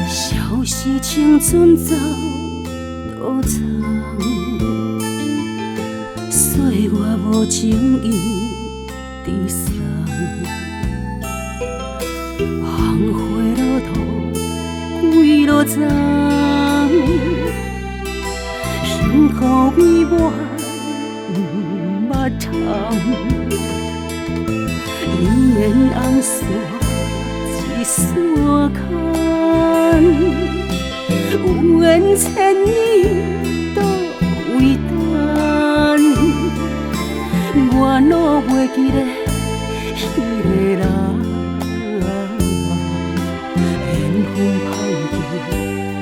消逝青春走多长，岁月无情意悲伤，红花落土归落丛，幸福美满捌窗，姻缘红线一线牵，有缘千里都为等，我拢袂记得迄个人，缘分歹去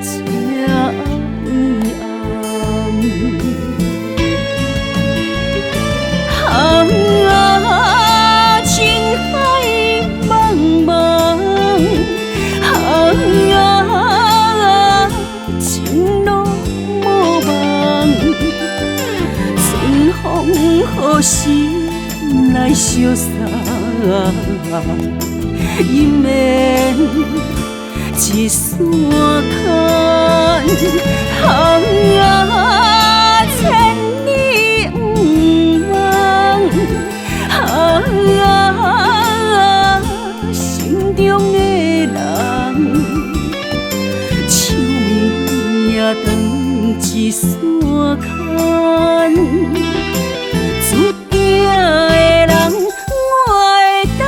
这暗暗，情海茫茫，情路无望，春风何时来相送？姻缘一线牵，千里不忘，心中的人，手面也长一线牵，注定的人我会等。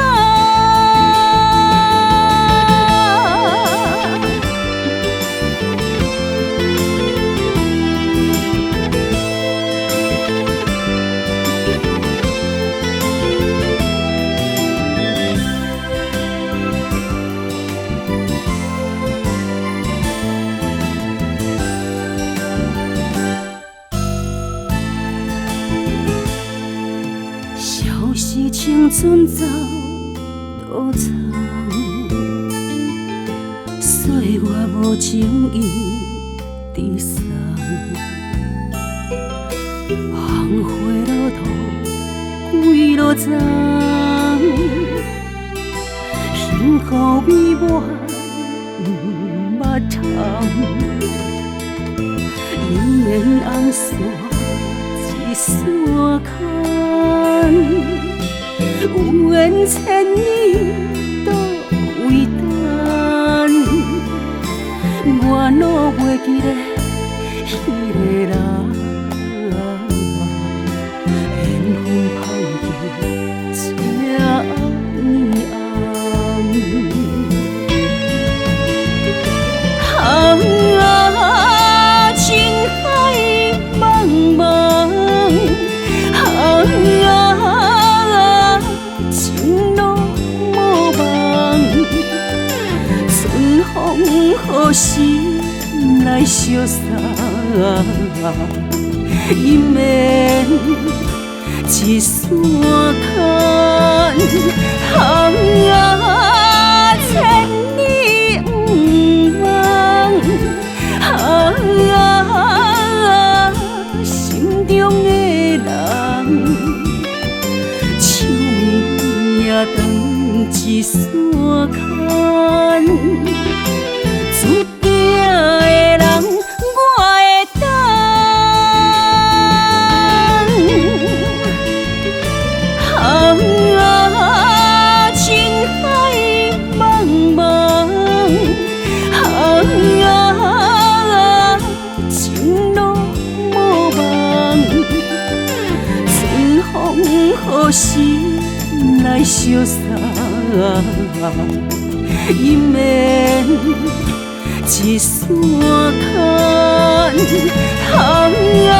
消逝青春走多长，岁月无情意悲伤，红花落土归落丛，幸福美满捌窗，姻缘红线一线牵，有缘千里都为等，我拢袂记得迄个人，缘分歹去这暗暗，情海茫茫，情路无望，春风何时来相送？姻缘一线牵，千里不忘，心中的人，手面也长一线牵，注定的人我会等。情海茫茫，情路无望，春风何时来相送？姻缘一线牵，